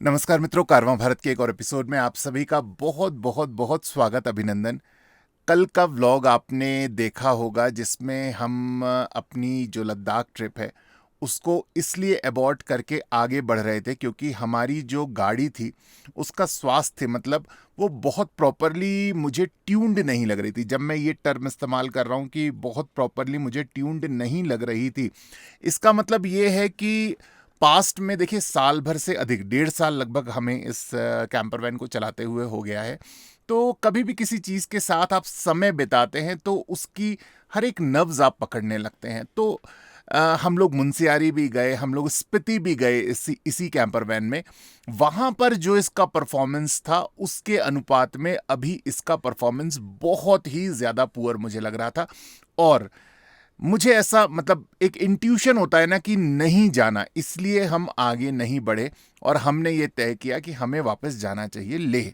नमस्कार मित्रों, कारवां भारत के एक और एपिसोड में आप सभी का बहुत बहुत बहुत स्वागत, अभिनंदन। कल का व्लॉग आपने देखा होगा जिसमें हम अपनी जो लद्दाख ट्रिप है उसको इसलिए अबॉर्ट करके आगे बढ़ रहे थे क्योंकि हमारी जो गाड़ी थी उसका स्वास्थ्य मतलब वो बहुत प्रॉपरली मुझे ट्यून्ड नहीं लग रही थी। जब मैं ये टर्म इस्तेमाल कर रहा हूँ कि बहुत प्रॉपरली मुझे ट्यून्ड नहीं लग रही थी, इसका मतलब ये है कि पास्ट में देखिए साल भर से अधिक 1.5 साल लगभग हमें इस कैंपर वैन को चलाते हुए हो गया है। तो कभी भी किसी चीज़ के साथ आप समय बिताते हैं तो उसकी हर एक नब्ज आप पकड़ने लगते हैं। तो हम लोग मुंशियारी भी गए, हम लोग स्पीति भी गए इसी कैंपर वैन में। वहाँ पर जो इसका परफॉर्मेंस था उसके अनुपात में अभी इसका परफॉर्मेंस बहुत ही ज़्यादा पुअर मुझे लग रहा था। और मुझे ऐसा मतलब एक इंट्यूशन होता है ना कि नहीं जाना, इसलिए हम आगे नहीं बढ़े और हमने ये तय किया कि हमें वापस जाना चाहिए लेह।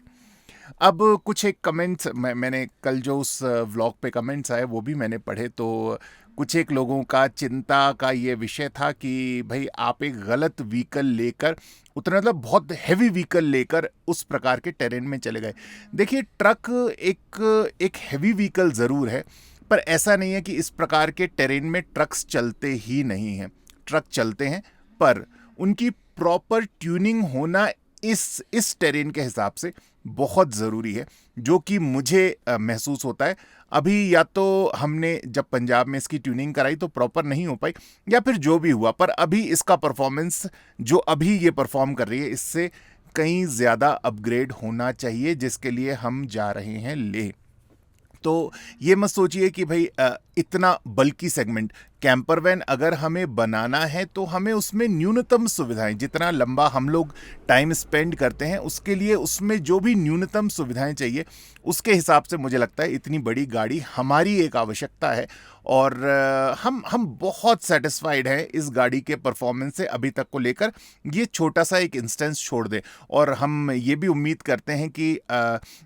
अब कुछ एक कमेंट्स मैंने कल जो उस व्लॉग पे कमेंट्स आए वो भी मैंने पढ़े। तो कुछ एक लोगों का चिंता का ये विषय था कि भाई आप एक गलत व्हीकल लेकर उतना मतलब बहुत हैवी व्हीकल लेकर उस प्रकार के टेरेन में चले गए। देखिए ट्रक एक एक हैवी व्हीकल ज़रूर है, पर ऐसा नहीं है कि इस प्रकार के टेरेन में ट्रक्स चलते ही नहीं हैं। ट्रक चलते हैं, पर उनकी प्रॉपर ट्यूनिंग होना इस टेरेन के हिसाब से बहुत ज़रूरी है, जो कि मुझे महसूस होता है। अभी या तो हमने जब पंजाब में इसकी ट्यूनिंग कराई तो प्रॉपर नहीं हो पाई, या फिर जो भी हुआ, पर अभी इसका परफॉर्मेंस जो अभी ये परफॉर्म कर रही है इससे कहीं ज़्यादा अपग्रेड होना चाहिए, जिसके लिए हम जा रहे हैं लेह। तो ये मत सोचिए कि भाई इतना बल्कि सेगमेंट कैंपर वैन अगर हमें बनाना है तो हमें उसमें न्यूनतम सुविधाएं, जितना लंबा हम लोग टाइम स्पेंड करते हैं उसके लिए उसमें जो भी न्यूनतम सुविधाएं चाहिए उसके हिसाब से मुझे लगता है इतनी बड़ी गाड़ी हमारी एक आवश्यकता है। और हम बहुत सेटिस्फाइड हैं इस गाड़ी के परफॉर्मेंस से अभी तक को लेकर। ये छोटा सा एक इंस्टेंस छोड़ दें और हम ये भी उम्मीद करते हैं कि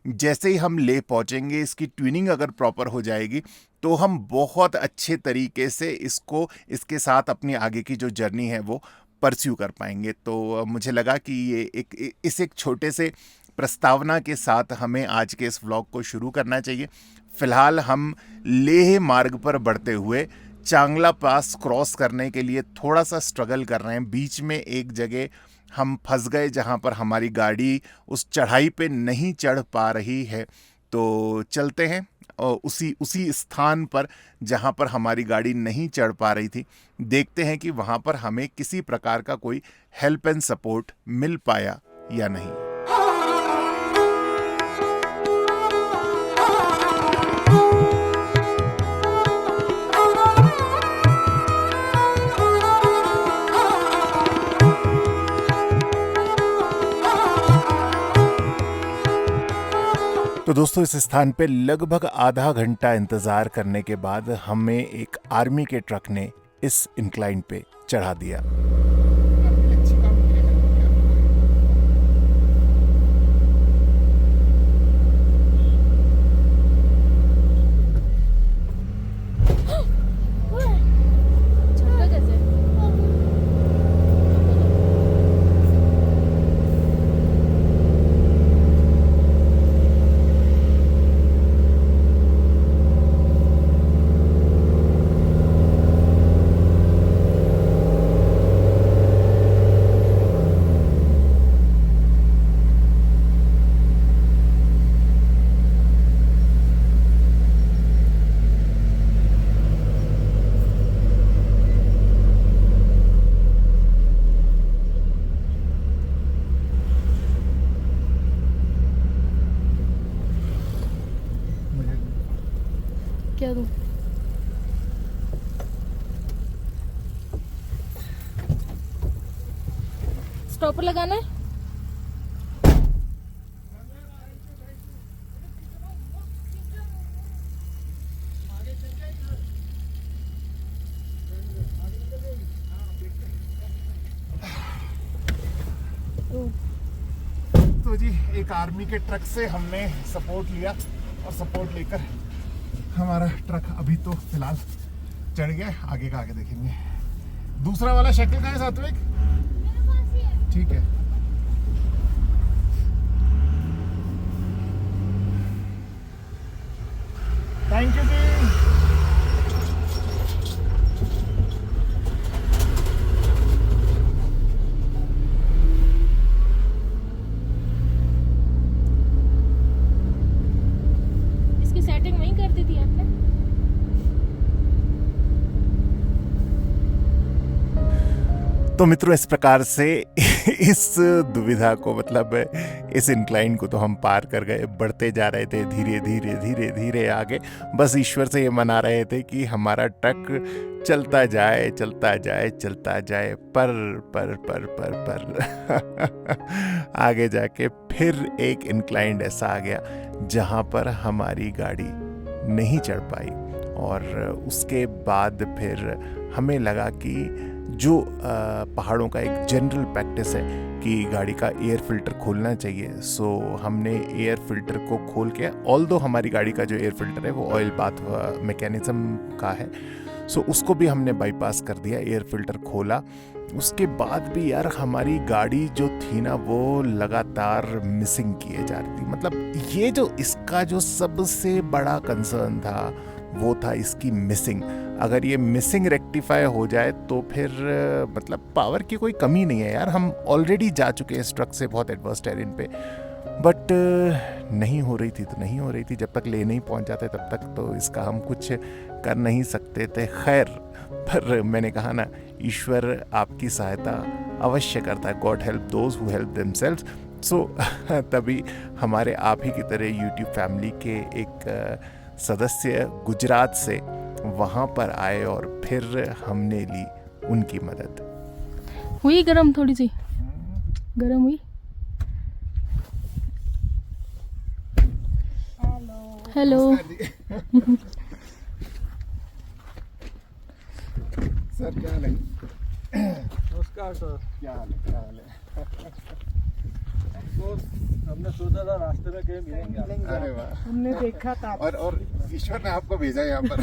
जैसे ही हम ले पहुंचेंगे इसकी ट्यूनिंग अगर प्रॉपर हो जाएगी तो हम बहुत अच्छे तरीके से इसको इसके साथ अपनी आगे की जो जर्नी है वो परस्यू कर पाएंगे। तो मुझे लगा कि ये इस एक छोटे से प्रस्तावना के साथ हमें आज के इस व्लॉग को शुरू करना चाहिए। फिलहाल हम लेह मार्ग पर बढ़ते हुए चांगला पास क्रॉस करने के लिए थोड़ा सा स्ट्रगल कर रहे हैं। बीच में एक जगह हम फंस गए जहाँ पर हमारी गाड़ी उस चढ़ाई पे नहीं चढ़ पा रही है। तो चलते हैं और उसी स्थान पर जहाँ पर हमारी गाड़ी नहीं चढ़ पा रही थी, देखते हैं कि वहाँ पर हमें किसी प्रकार का कोई हेल्प एंड सपोर्ट मिल पाया या नहीं। तो दोस्तों इस स्थान पे लगभग आधा घंटा इंतज़ार करने के बाद हमें एक आर्मी के ट्रक ने इस इंक्लाइन पे चढ़ा दिया। क्या दूं? स्टॉपर लगाना है? तो जी एक आर्मी के ट्रक से हमने सपोर्ट लिया और सपोर्ट लेकर हमारा ट्रक अभी तो फिलहाल चढ़ गया। आगे का आगे देखेंगे। दूसरा वाला शक्ल का है सात्विक, ठीक है। तो मित्रों, इस प्रकार से इस दुविधा को, मतलब इस इंक्लाइन को तो हम पार कर गए। बढ़ते जा रहे थे धीरे धीरे धीरे धीरे आगे। बस ईश्वर से ये मना रहे थे कि हमारा ट्रक चलता जाए चलता जाए चलता जाए। पर आगे जाके फिर एक इंक्लाइंड ऐसा आ गया जहाँ पर हमारी गाड़ी नहीं चढ़ पाई। और उसके बाद फिर हमें लगा कि जो पहाड़ों का एक जनरल प्रैक्टिस है कि गाड़ी का एयर फिल्टर खोलना चाहिए, सो हमने एयर फिल्टर को खोल के, ऑल्दो हमारी गाड़ी का जो एयर फिल्टर है वो ऑयल बाथ मैकेनिज्म का है, सो उसको भी हमने बाईपास कर दिया, एयर फिल्टर खोला। उसके बाद भी यार हमारी गाड़ी जो थी ना वो लगातार मिसिंग किए जा रही थी। मतलब ये जो इसका जो सबसे बड़ा कंसर्न था वो था इसकी मिसिंग। अगर ये मिसिंग रेक्टिफाई हो जाए तो फिर मतलब पावर की कोई कमी नहीं है यार। हम ऑलरेडी जा चुके हैं इस ट्रक से बहुत एडवर्स टेरेन पे, बट नहीं हो रही थी तो नहीं हो रही थी। जब तक ले नहीं पहुंच जाते तब तक तो इसका हम कुछ कर नहीं सकते थे। खैर, पर मैंने कहा ना, ईश्वर आपकी सहायता अवश्य करता है। God help those who help themselves. So तभी हमारे आप ही की तरह यूट्यूब फैमिली के एक सदस्य गुजरात से वहाँ पर आए और फिर हमने ली उनकी मदद। हुई गरम, थोड़ी सी गरम हुई। हेलो। सर क्या हाल है? नमस्कार सर। क्या हाल है? क्या हाल है? हमने सोचा था रास्ते में कहीं मिलेंगे। अरे वाह, हमने देखा था। और ईश्वर ने आपको भेजा यहाँ पर।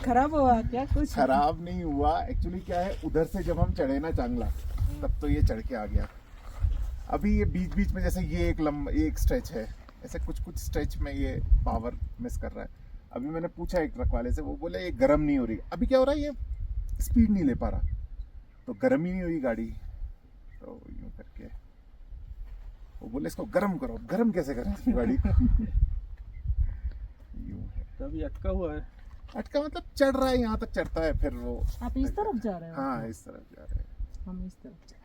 खराब हुआ क्या? कुछ खराब नहीं हुआ। एक्चुअली क्या है, उधर से जब हम चढ़े ना चांगला, तब तो ये चढ़ के आ गया। अभी ये बीच बीच में जैसे ये एक स्ट्रेच है, ऐसे कुछ कुछ स्ट्रेच में ये पावर मिस कर रहा है। अभी मैंने पूछा एक ट्रक वाले से, वो बोले ये गर्म नहीं हो रही। अभी क्या हो रहा है, ये स्पीड नहीं ले पा रहा, तो गर्म ही नहीं हुई गाड़ी। तो यूं करके वो बोले इसको गर्म करो। गर्म कैसे करें इसकी गाड़ी? यूं है। तभी अटका हुआ है। अटका मतलब चढ़ रहा है, यहाँ तक चढ़ता है, फिर वो आप इस तरफ जा रहे हो? हाँ, इस तरफ जा रहे हैं। हम इस तरफ जा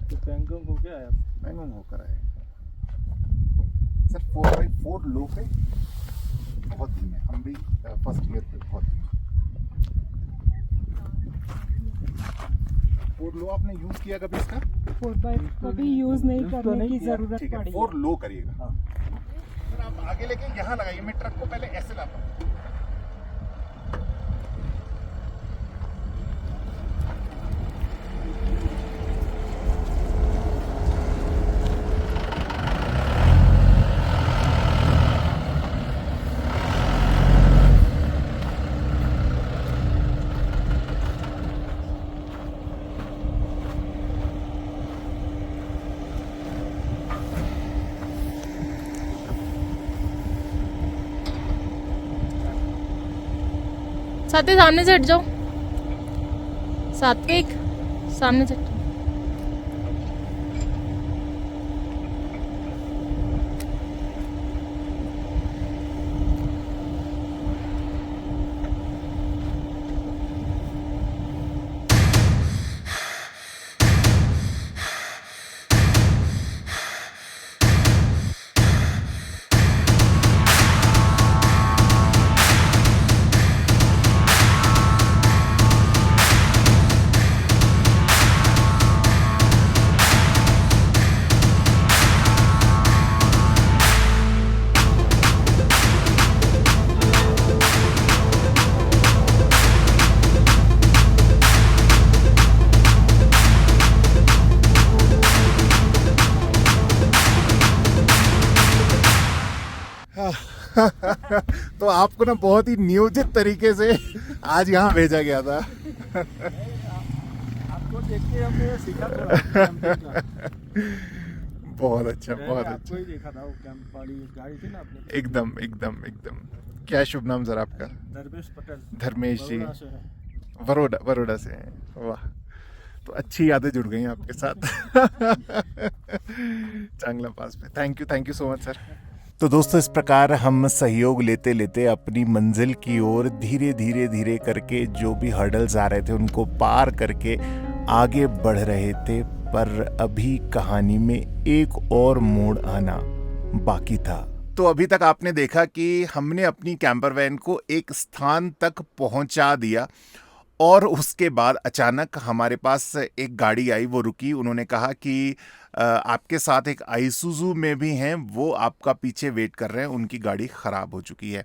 तो पैंगोंग हो गया है। मैंगोंग होकर आए सर। 4x4 लो पे बहुत धीमे, हम भी फर्स्ट ईयर पे बहुत धीमे। 4 लो आपने यूज किया कभी इसका? 4x कभी यूज नहीं करने की जरूरत ठीक है, पड़ी। 4 लो करिएगा। सर आप आगे लेके यहाँ लगाइए, मैं ट्रक को पहले ऐसे लाता हूँ। साथी सामने से हट जाओ। सात्विक सामने से हट जाओ। तो आपको ना बहुत ही नियोजित तरीके से आज यहाँ भेजा गया था। आपको देख के हमने सीखा थोड़ा। बहुत अच्छा, बहुत आपको अच्छा। ही देखा था, वो कैंप वाली गाड़ी थी ना अपनी। एकदम एकदम एकदम। क्या शुभ नाम सर आपका? धर्मेश पटेल। धर्मेश जी, बड़ौदा से है। बड़ौदा से हैं। वाह, तो अच्छी यादें जुड़ गई हैं आपके साथ। चांगला पास पे। Thank you so much sir. तो दोस्तों इस प्रकार हम सहयोग लेते लेते अपनी मंजिल की ओर धीरे धीरे धीरे करके जो भी हर्डल्स आ रहे थे उनको पार करके आगे बढ़ रहे थे। पर अभी कहानी में एक और मोड़ आना बाकी था। तो अभी तक आपने देखा कि हमने अपनी कैंपर वैन को एक स्थान तक पहुंचा दिया और उसके बाद अचानक हमारे पास एक गाड़ी आई, वो रुकी। उन्होंने कहा कि आपके साथ एक आईसुजू में भी हैं, वो आपका पीछे वेट कर रहे हैं, उनकी गाड़ी ख़राब हो चुकी है।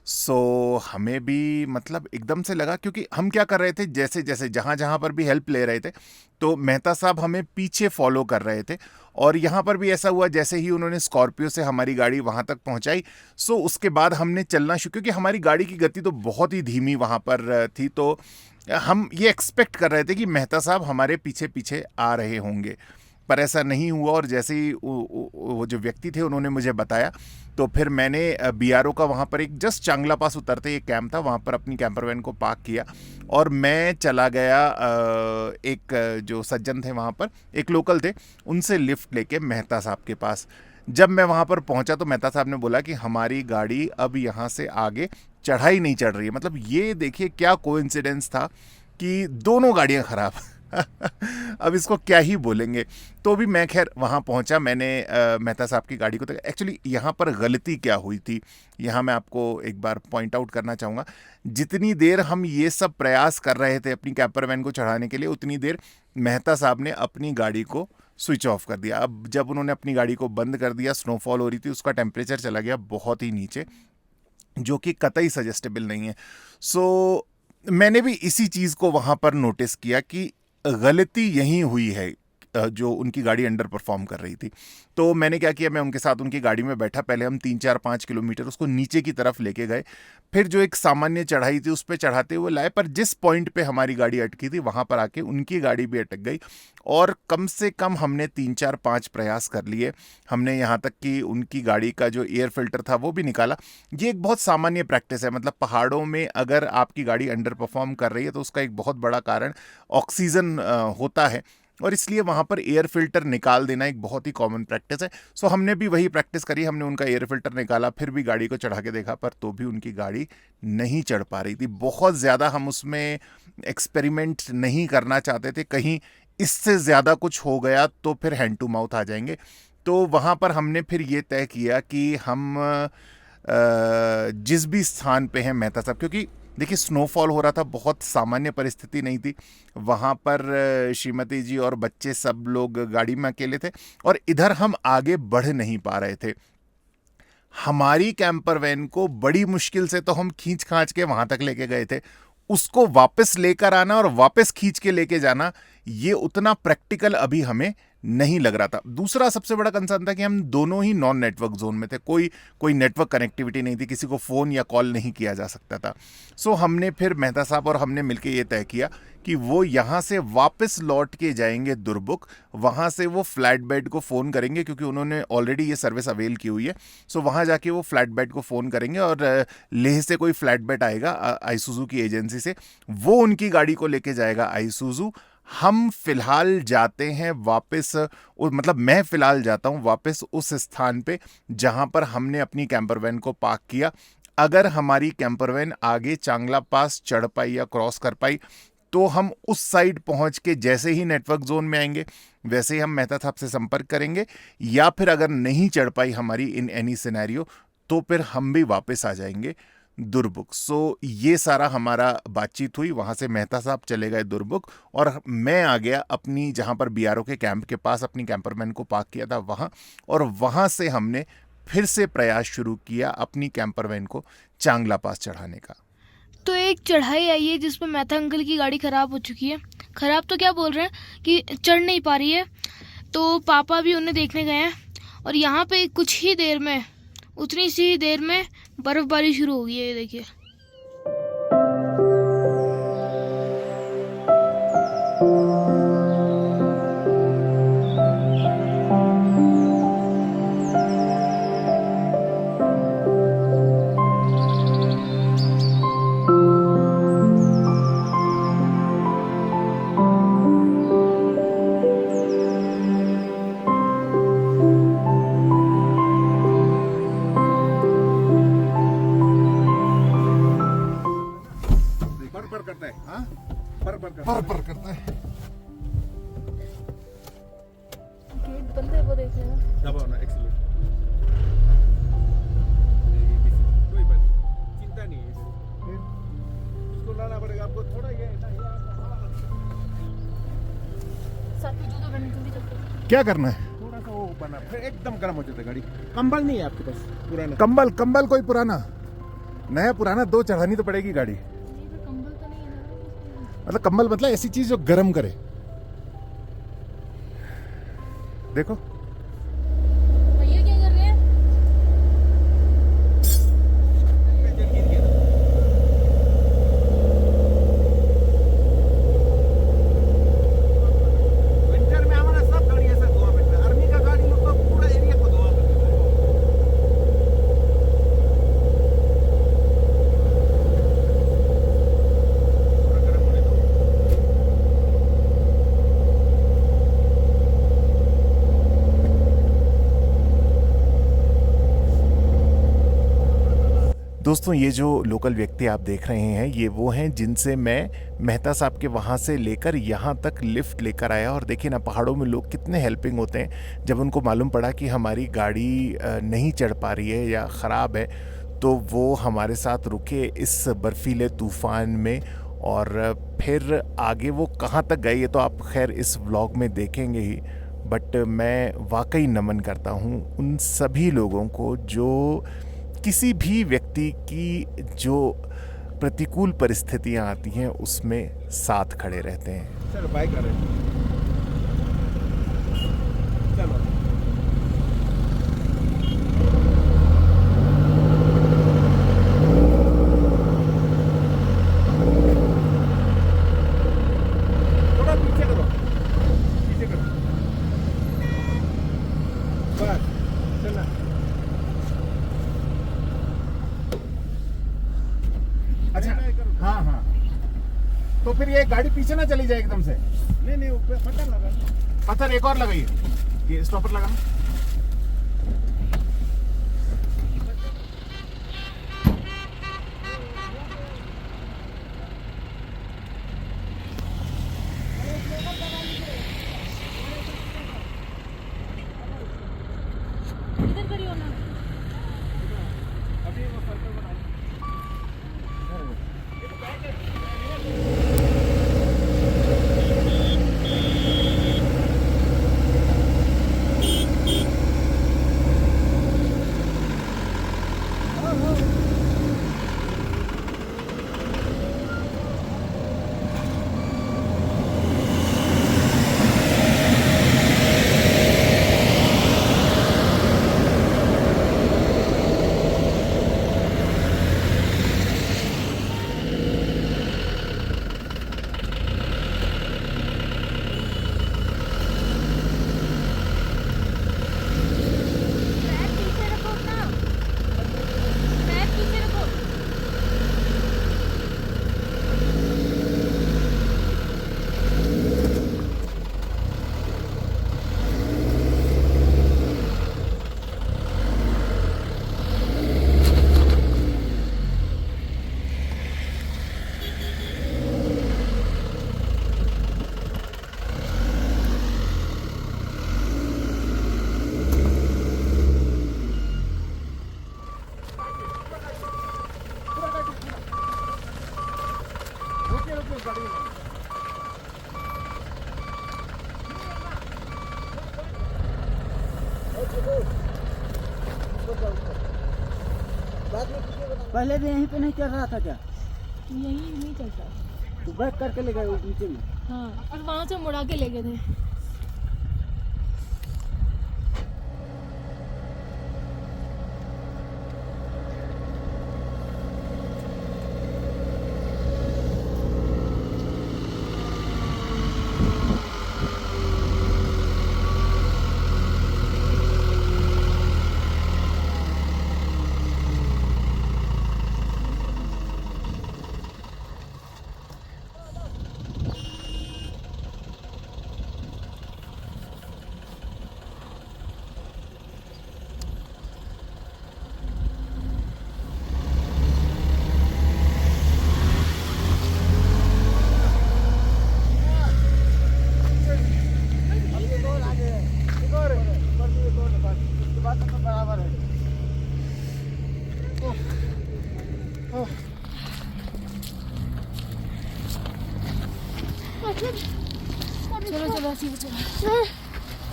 सो हमें भी मतलब एकदम से लगा, क्योंकि हम क्या कर रहे थे, जैसे जैसे जहाँ जहाँ पर भी हेल्प ले रहे थे तो मेहता साहब हमें पीछे फॉलो कर रहे थे। और यहाँ पर भी ऐसा हुआ, जैसे ही उन्होंने स्कॉर्पियो से हमारी गाड़ी वहाँ तक पहुँचाई, सो उसके बाद हमने चलना शुरू, क्योंकि हमारी गाड़ी की गति तो बहुत ही धीमी वहाँ पर थी। तो हम ये एक्सपेक्ट कर रहे थे कि मेहता साहब हमारे पीछे पीछे आ रहे होंगे, पर ऐसा नहीं हुआ। और जैसे ही वो जो व्यक्ति थे उन्होंने मुझे बताया, तो फिर मैंने बीआरओ का वहाँ पर एक जस्ट चांगला पास उतरते एक कैंप था, वहाँ पर अपनी कैंपर वैन को पार्क किया और मैं चला गया। एक जो सज्जन थे वहाँ पर, एक लोकल थे, उनसे लिफ्ट लेके मेहता साहब के पास। जब मैं वहाँ पर पहुँचा तो मेहता साहब ने बोला कि हमारी गाड़ी अब यहाँ से आगे चढ़ाई नहीं चढ़ रही है। मतलब ये देखिए क्या कोइंसिडेंस था कि दोनों गाड़ियाँ ख़राब। अब इसको क्या ही बोलेंगे। तो भी मैं खैर वहाँ पहुँचा, मैंने मेहता साहब की गाड़ी को तक। एक्चुअली यहाँ पर गलती क्या हुई थी, यहाँ मैं आपको एक बार पॉइंट आउट करना चाहूँगा। जितनी देर हम ये सब प्रयास कर रहे थे अपनी कैंपर वैन को चढ़ाने के लिए, उतनी देर मेहता साहब ने अपनी गाड़ी को स्विच ऑफ कर दिया। अब जब उन्होंने अपनी गाड़ी को बंद कर दिया, स्नोफॉल हो रही थी, उसका टेम्परेचर चला गया बहुत ही नीचे, जो कि कतई सजेस्टेबल नहीं है। सो मैंने भी इसी चीज़ को वहाँ पर नोटिस किया कि गलती यहीं हुई है, जो उनकी गाड़ी अंडर परफॉर्म कर रही थी। तो मैंने क्या किया, मैं उनके साथ उनकी गाड़ी में बैठा। पहले हम 3-4-5 किलोमीटर उसको नीचे की तरफ लेके गए, फिर जो एक सामान्य चढ़ाई थी उस पर चढ़ाते हुए लाए। पर जिस पॉइंट पे हमारी गाड़ी अटकी थी वहाँ पर आके उनकी गाड़ी भी अटक गई और कम से कम हमने 3-4-5 प्रयास कर लिए। हमने यहाँ तक कि उनकी गाड़ी का जो एयर फिल्टर था वो भी निकाला। ये एक बहुत सामान्य प्रैक्टिस है, मतलब पहाड़ों में अगर आपकी गाड़ी अंडर परफॉर्म कर रही है तो उसका एक बहुत बड़ा कारण ऑक्सीजन होता है, और इसलिए वहाँ पर एयर फिल्टर निकाल देना एक बहुत ही कॉमन प्रैक्टिस है। सो हमने भी वही प्रैक्टिस करी, हमने उनका एयर फिल्टर निकाला, फिर भी गाड़ी को चढ़ा के देखा, पर तो भी उनकी गाड़ी नहीं चढ़ पा रही थी। बहुत ज़्यादा हम उसमें एक्सपेरिमेंट नहीं करना चाहते थे, कहीं इससे ज़्यादा कुछ हो गया तो फिर हैंड टू माउथ आ जाएंगे। तो वहाँ पर हमने फिर ये तय किया कि हम जिस भी स्थान पे हैं मेहता साहब, क्योंकि देखिए स्नोफॉल हो रहा था, बहुत सामान्य परिस्थिति नहीं थी वहाँ पर। श्रीमती जी और बच्चे सब लोग गाड़ी में अकेले थे और इधर हम आगे बढ़ नहीं पा रहे थे। हमारी कैंपर वैन को बड़ी मुश्किल से तो हम खींच खांच के वहाँ तक लेके गए थे, उसको वापस लेकर आना और वापस खींच के लेके जाना, ये उतना प्रैक्टिकल अभी हमें नहीं लग रहा था। दूसरा सबसे बड़ा कंसर्न था कि हम दोनों ही नॉन नेटवर्क जोन में थे, कोई नेटवर्क कनेक्टिविटी नहीं थी, किसी को फ़ोन या कॉल नहीं किया जा सकता था। सो हमने फिर मेहता साहब और हमने मिलकर ये तय किया कि वो यहाँ से वापस लौट के जाएंगे दुर्बुक, वहाँ से वो फ्लैट बेड को फ़ोन करेंगे, क्योंकि उन्होंने ऑलरेडी ये सर्विस अवेल की हुई है। सो वहाँ जाके वो फ्लैट बेड को फ़ोन करेंगे और लेह से कोई फ्लैट बेड आएगा आईसुजू की एजेंसी से, वो उनकी गाड़ी को लेके जाएगा आईसुजू। हम फिलहाल जाते हैं वापस, मतलब मैं फिलहाल जाता हूं वापस उस स्थान पे जहां पर हमने अपनी कैंपर वैन को पार्क किया। अगर हमारी कैंपर वैन आगे चांगला पास चढ़ पाई या क्रॉस कर पाई तो हम उस साइड पहुंच के जैसे ही नेटवर्क जोन में आएंगे वैसे ही हम मेहता साहब से संपर्क करेंगे, या फिर अगर नहीं चढ़ पाई हमारी इन एनी सिनेरियो तो फिर हम भी वापस आ जाएंगे दुर्बुक। सो ये सारा हमारा बातचीत हुई। वहाँ से मेहता साहब चले गए दुर्बुक और मैं आ गया अपनी जहाँ पर बीआरओ के कैंप के पास अपनी कैंपरमैन को पार्क किया था वहाँ, और वहाँ से हमने फिर से प्रयास शुरू किया अपनी कैंपरमैन को चांगला पास चढ़ाने का। तो एक चढ़ाई आई है जिसमें मेहता अंकल की गाड़ी ख़राब हो चुकी है। ख़राब तो क्या बोल रहे हैं कि चढ़ नहीं पा रही है, तो पापा भी उन्हें देखने गए हैं और यहाँ पे कुछ ही देर में, उतनी सी देर में बर्फ़बारी शुरू हो गई है, ये देखिए। देख लेना। दबाओ ना एक्सीलेटर। कोई बात नहीं, चिंता नहीं है इधर। इसको लाना पड़ेगा आपको थोड़ा ये ना ये साथ में जूते पहन जल्दी चलते हैं। क्या करना है? थोड़ा सा वो बना फिर एकदम गर्म हो जाता है गाड़ी। कंबल नहीं है आपके पास पुराना? कंबल कंबल कोई पुराना नया पुराना दो चढ़ानी तो पड़ेगी गाड़ी। नहीं फिर कंबल तो नहीं है ना। मतलब कंबल मतलब ऐसी चीज जो गर्म करे। देखो भैया क्या कर रहे हैं? विंटर में हमारा सब गाड़ी ऐसा धुआं करता है। आर्मी का गाड़ी लोग तो पूरा एरिया को धुआं कर देता है। थोड़ा गर्म होने दो। दोस्तों, ये जो लोकल व्यक्ति आप देख रहे हैं, ये वो हैं जिनसे मैं मेहता साहब के वहाँ से लेकर यहाँ तक लिफ्ट लेकर आया। और देखिए ना, पहाड़ों में लोग कितने हेल्पिंग होते हैं। जब उनको मालूम पड़ा कि हमारी गाड़ी नहीं चढ़ पा रही है या ख़राब है, तो वो हमारे साथ रुके इस बर्फीले तूफ़ान में। और फिर आगे वो कहाँ तक गए ये तो आप खैर इस व्लॉग में देखेंगे ही। बट मैं वाकई नमन करता हूँ उन सभी लोगों को जो किसी भी व्यक्ति की जो प्रतिकूल परिस्थितियां आती हैं उसमें साथ खड़े रहते हैं। चलो बाइक आ रहे हैं। चलो थोड़ा पीछे करो, पीछे करो। बस चलना। अच्छा हाँ हाँ, तो फिर ये गाड़ी पीछे ना चली जाए एकदम से। नहीं नहीं ऊपर पता लगा। पत्थर एक और लगाइए, ये स्टॉपर लगाना। इधर करियो ना। अभी वो सर्कल बना। पैर पीछे रखो अपना। पैर पीछे रखो। पहले भी यहीं पे नहीं चल रहा था क्या? यही नहीं चलता। तो बैक करके ले गए वो नीचे में। हाँ, फिर वहाँ से मुड़ा के ले गए थे। चलो चलो ऐसे ही चलो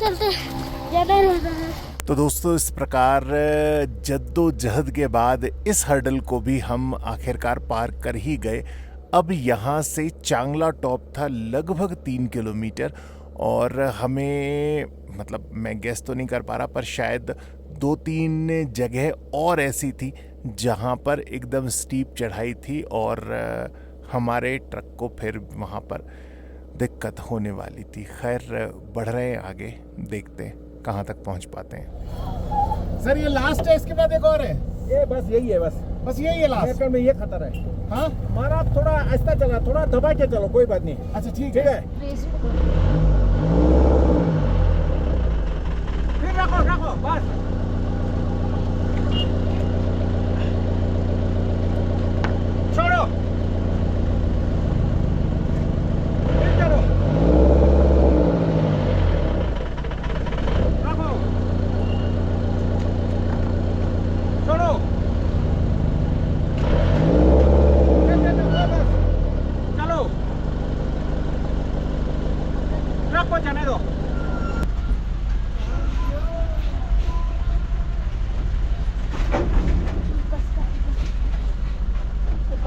चलते ज़्यादा ही होता है। तो दोस्तों इस प्रकार जद्दोजहद के बाद इस हर्डल को भी हम आखिरकार पार कर ही गए। अब यहाँ से चांगला टॉप था लगभग 3 किलोमीटर और हमें मतलब मैं गेस तो नहीं कर पा रहा पर शायद 2-3 जगह और ऐसी थी जहाँ पर एकदम स्टीप चढ़ाई थी और हमारे ट्रक को फिर वहाँ पर दिक्कत होने वाली थी। खैर बढ़ रहे हैं आगे, देखते हैं कहाँ तक पहुँच पाते हैं। सर ये लास्ट है, इसके बाद एक और है? ये बस यही है, बस यही है लास्ट? में ये खतरा है। हाँ हमारा आप थोड़ा आहिस्ता चला, थोड़ा दबा के चलो, कोई बात नहीं। अच्छा ठीक ठीक है। है, फिर रखो रखो बस। छोड़ो, फिर चलो, रखो, छोड़ो, बस चलो, ट्रक को जाने दो।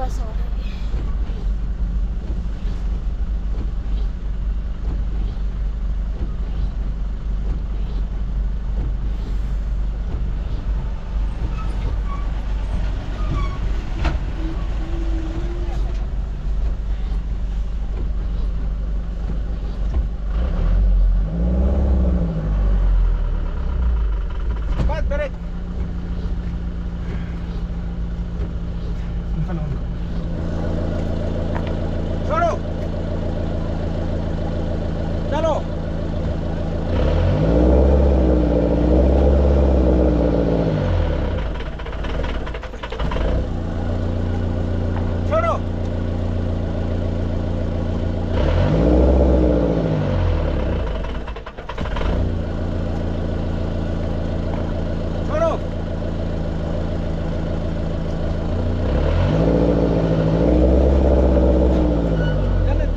बस ब्रेक। छोड़ो, चलो, छोड़ो, छोड़ो,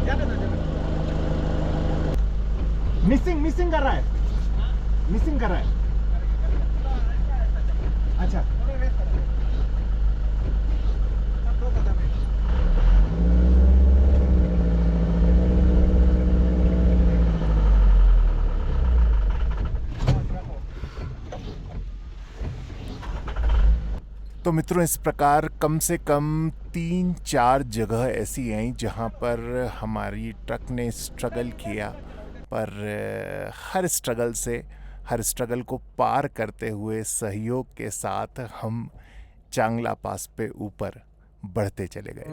जाने दो। मिसिंग कर रहा है, मिसिंग कर रहा है। अच्छा तो मित्रों इस प्रकार कम से कम 3-4 जगह ऐसी हैं जहाँ पर हमारी ट्रक ने स्ट्रगल किया, पर हर स्ट्रगल को पार करते हुए सहयोग के साथ हम चांगला पास पे ऊपर बढ़ते चले गए।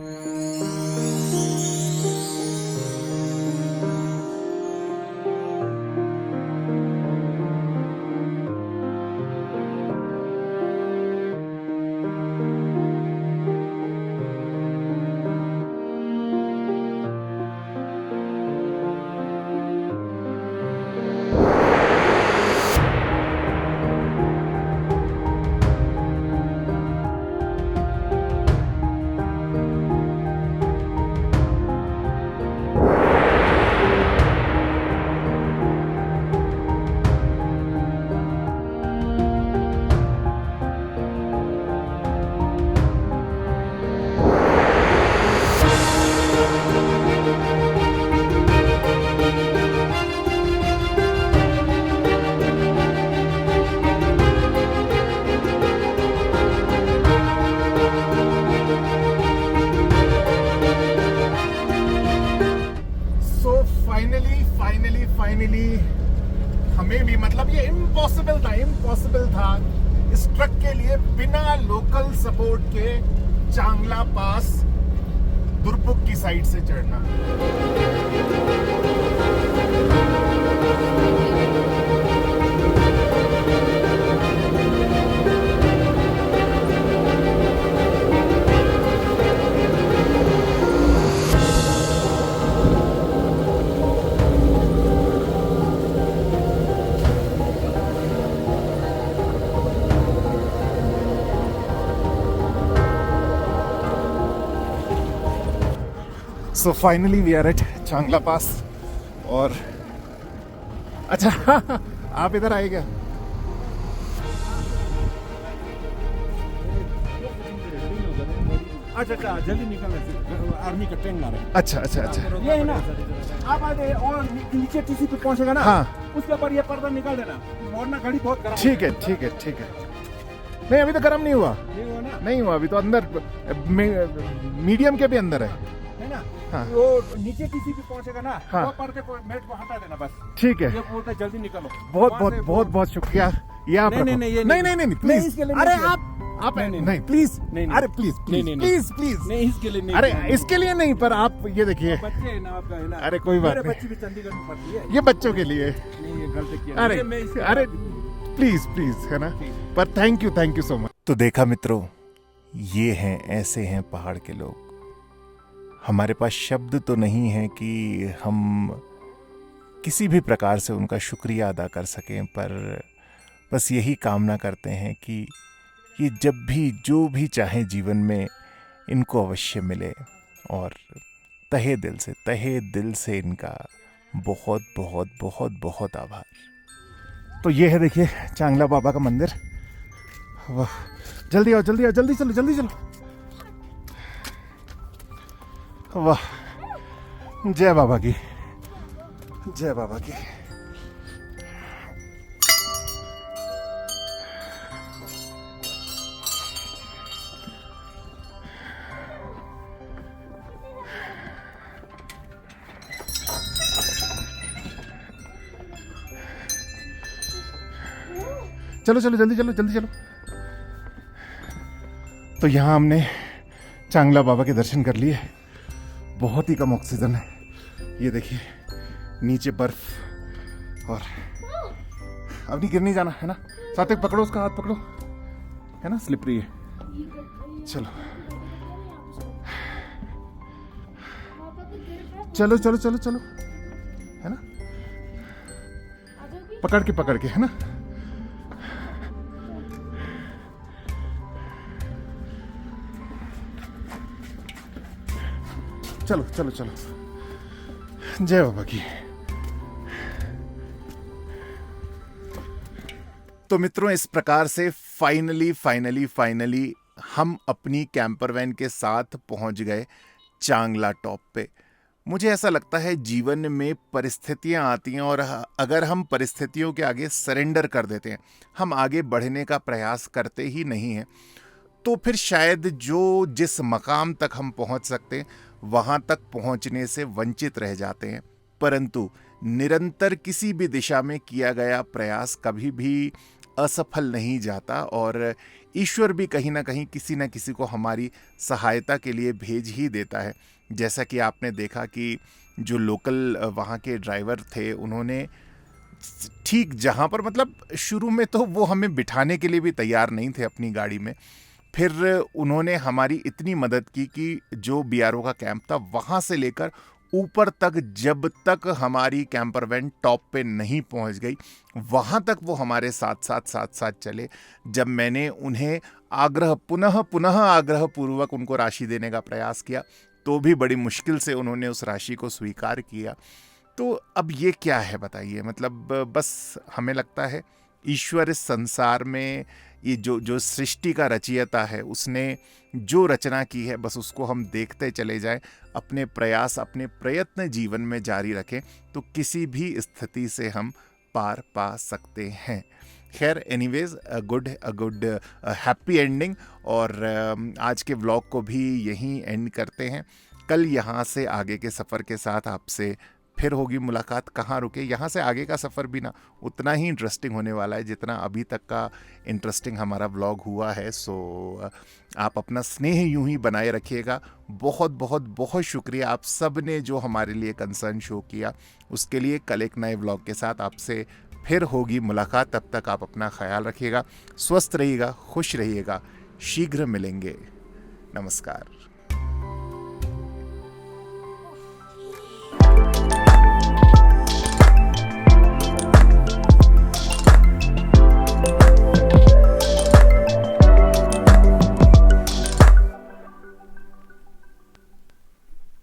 फाइनली हमें भी मतलब ये इम्पॉसिबल था इस ट्रक के लिए बिना लोकल सपोर्ट के चांगला पास दुर्बुक की साइड से चढ़ना। So finally we are at Changla pass. और अच्छा आप इधर आए क्या? अच्छा अच्छा, जल्दी निकलना, आर्मी का ट्रेन आ रहा है। अच्छा अच्छा अच्छा, ये है ना, आप आगे और नीचे टीसी पे पहुंचेगा ना, हाँ। उसके ऊपर ये पर्दा निकाल देना, वरना गाड़ी बहुत गर्म ठीक है ठीक है ठीक है। नहीं अभी तो गर्म नहीं हुआ, नहीं हुआ ना, नहीं हुआ अभी तो, अंदर मीडियम के भी अंदर है। है ना। हाँ। वो नीचे टीसी पे पहुंचेगा ना, हाँ। वो पर्दे को, मेट को हटा देना बस। ठीक है, ये बोलते जल्दी निकलो। बहुत वहाँ बहुत से बहुत बहुत शुक्रिया। ये आप नहीं, रखो। नहीं, नहीं, ये नहीं नहीं। नहीं नहीं नहीं, प्लीज, इसके लिए अरे नहीं। आप नहीं, नहीं, नहीं प्लीज, नहीं, नहीं। अरे प्लीज नहीं, प्लीज नहीं, प्लीज प्लीज, नहीं, इसके लिए नहीं। अरे इसके लिए नहीं, पर आप ये देखिए, बच्चे है ना आपका, है ना। अरे कोई बात मेरे नहीं। बच्ची भी चंडीगढ़ में पढ़ती है। ये बच्चों के लिए। नहीं, ये गलती किया। अरे ये मैं इसके अरे बाद- प्लीज प्लीज, है ना। पर थैंक यू सो मच। तो देखा मित्रों, ये हैं, ऐसे हैं पहाड़ के लोग। हमारे पास शब्द तो नहीं है कि हम किसी भी प्रकार से उनका शुक्रिया अदा कर सकें, पर बस यही कामना करते हैं कि ये जब भी जो भी चाहे जीवन में इनको अवश्य मिले, और तहे दिल से इनका बहुत बहुत बहुत बहुत आभार। तो ये है देखिए चांगला बाबा का मंदिर। वाह, जल्दी आओ जल्दी आओ, जल्दी चलो जल्दी चलो। वाह, जय बाबा की, जय बाबा की। चलो चलो जल्दी चलो जल्दी चलो। तो यहाँ हमने चांगला बाबा के दर्शन कर लिए। बहुत ही कम ऑक्सीजन है, ये देखिए नीचे बर्फ, और अब नहीं गिर नहीं जाना, है ना। साथिक पकड़ो, उसका हाथ पकड़ो, है ना, स्लिपरी है। चलो चलो चलो चलो चलो, है ना, पकड़ के, है ना। चलो चलो चलो, जय बाबा की। तो मित्रों, इस प्रकार से फाइनली हम अपनी कैंपर वैन के साथ पहुंच गए चांगला टॉप पे। मुझे ऐसा लगता है जीवन में परिस्थितियां आती हैं, और अगर हम परिस्थितियों के आगे सरेंडर कर देते हैं, हम आगे बढ़ने का प्रयास करते ही नहीं हैं, तो फिर शायद जो जिस मकाम तक हम पहुंच सकते हैं वहां तक पहुंचने से वंचित रह जाते हैं। परंतु निरंतर किसी भी दिशा में किया गया प्रयास कभी भी असफल नहीं जाता, और ईश्वर भी कहीं ना कहीं किसी न किसी को हमारी सहायता के लिए भेज ही देता है। जैसा कि आपने देखा कि जो लोकल वहाँ के ड्राइवर थे, उन्होंने ठीक जहाँ पर, मतलब शुरू में तो वो हमें बिठाने के लिए भी तैयार नहीं थे अपनी गाड़ी में, फिर उन्होंने हमारी इतनी मदद की कि जो बीआरओ का कैंप था वहाँ से लेकर ऊपर तक, जब तक हमारी कैंपर वैन टॉप पे नहीं पहुँच गई, वहाँ तक वो हमारे साथ चले। जब मैंने उन्हें पुनः आग्रह पूर्वक उनको राशि देने का प्रयास किया, तो भी बड़ी मुश्किल से उन्होंने उस राशि को स्वीकार किया। तो अब ये क्या है बताइए, मतलब बस हमें लगता है ईश्वर इस संसार में, ये जो सृष्टि का रचयिता है, उसने जो रचना की है, बस उसको हम देखते चले जाएं, अपने प्रयास, अपने प्रयत्न जीवन में जारी रखें, तो किसी भी स्थिति से हम पार पा सकते हैं। खैर, anyways, a good happy ending, और आज के व्लॉग को भी यहीं एंड करते हैं। कल यहाँ से आगे के सफ़र के साथ आपसे फिर होगी मुलाकात। कहाँ रुके, यहाँ से आगे का सफ़र भी ना उतना ही इंटरेस्टिंग होने वाला है जितना अभी तक का इंटरेस्टिंग हमारा व्लॉग हुआ है। सो आप अपना स्नेह यूं ही बनाए रखिएगा। बहुत बहुत बहुत शुक्रिया आप सब ने जो हमारे लिए कंसर्न शो किया, उसके लिए। कल एक नए व्लॉग के साथ आपसे फिर होगी मुलाकात। तब तक आप अपना ख्याल रखिएगा, स्वस्थ रहिएगा, खुश रहिएगा। शीघ्र मिलेंगे। नमस्कार।